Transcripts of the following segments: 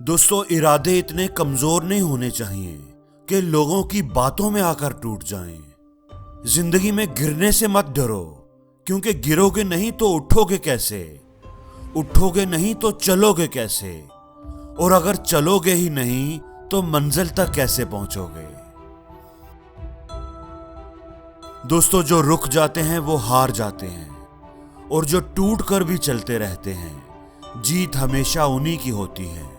दोस्तों, इरादे इतने कमजोर नहीं होने चाहिए कि लोगों की बातों में आकर टूट जाएं। जिंदगी में गिरने से मत डरो, क्योंकि गिरोगे नहीं तो उठोगे कैसे, उठोगे नहीं तो चलोगे कैसे, और अगर चलोगे ही नहीं तो मंजिल तक कैसे पहुंचोगे। दोस्तों, जो रुक जाते हैं वो हार जाते हैं, और जो टूट कर भी चलते रहते हैं, जीत हमेशा उन्हीं की होती है।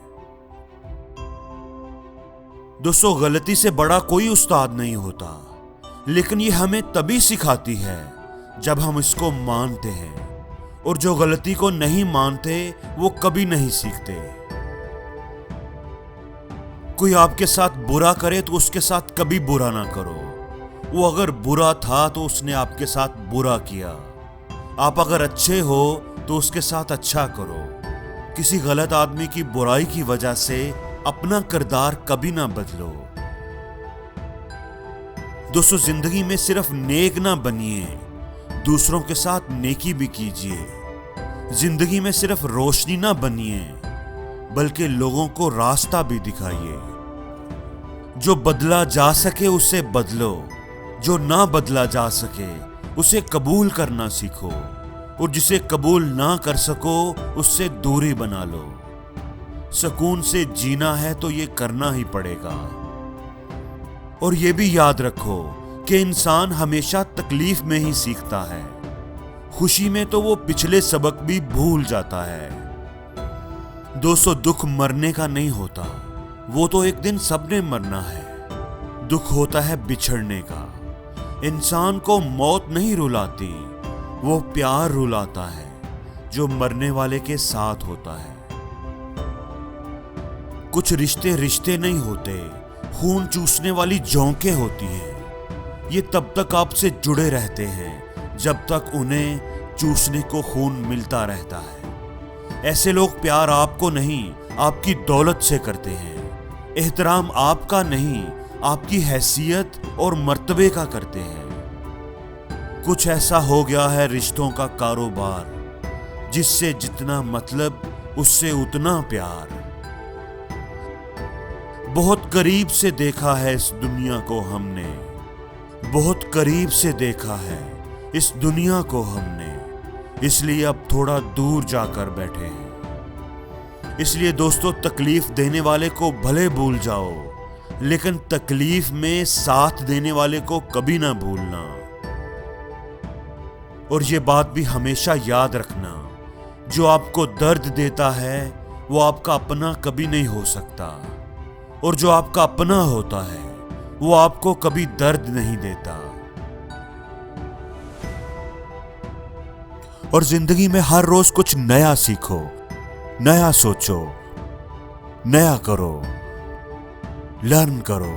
दोस्तों, गलती से बड़ा कोई उस्ताद नहीं होता, लेकिन ये हमें तभी सिखाती है जब हम इसको मानते हैं, और जो गलती को नहीं मानते वो कभी नहीं सीखते। कोई आपके साथ बुरा करे तो उसके साथ कभी बुरा ना करो। वो अगर बुरा था तो उसने आपके साथ बुरा किया। आप अगर अच्छे हो तो उसके साथ अच्छा करो। किसी गलत आदमी की बुराई की वजह से अपना किरदार कभी ना बदलो। दोस्तों, जिंदगी में सिर्फ नेक ना बनिए, दूसरों के साथ नेकी भी कीजिए। जिंदगी में सिर्फ रोशनी ना बनिए, बल्कि लोगों को रास्ता भी दिखाइए। जो बदला जा सके उसे बदलो, जो ना बदला जा सके उसे कबूल करना सीखो, और जिसे कबूल ना कर सको उससे दूरी बना लो। सुकून से जीना है तो ये करना ही पड़ेगा। और ये भी याद रखो कि इंसान हमेशा तकलीफ में ही सीखता है। खुशी में तो वो पिछले सबक भी भूल जाता है। दोस्तों, दुख मरने का नहीं होता, वो तो एक दिन सबने मरना है। दुख होता है बिछड़ने का। इंसान को मौत नहीं रुलाती, वो प्यार रुलाता है जो मरने वाले के साथ होता है। कुछ रिश्ते रिश्ते नहीं होते, खून चूसने वाली झोंकें होती हैं। ये तब तक आपसे जुड़े रहते हैं जब तक उन्हें चूसने को खून मिलता रहता है। ऐसे लोग प्यार आपको नहीं, आपकी दौलत से करते हैं। एहतराम आपका नहीं, आपकी हैसियत और मर्तबे का करते हैं। कुछ ऐसा हो गया है रिश्तों का कारोबार, जिससे जितना मतलब उससे उतना प्यार। बहुत करीब से देखा है इस दुनिया को हमने, बहुत करीब से देखा है इस दुनिया को हमने, इसलिए अब थोड़ा दूर जाकर बैठे हैं। इसलिए दोस्तों, तकलीफ देने वाले को भले भूल जाओ, लेकिन तकलीफ में साथ देने वाले को कभी ना भूलना। और ये बात भी हमेशा याद रखना, जो आपको दर्द देता है वो आपका अपना कभी नहीं हो सकता, और जो आपका अपना होता है वो आपको कभी दर्द नहीं देता। और जिंदगी में हर रोज कुछ नया सीखो, नया सोचो, नया करो, लर्न करो।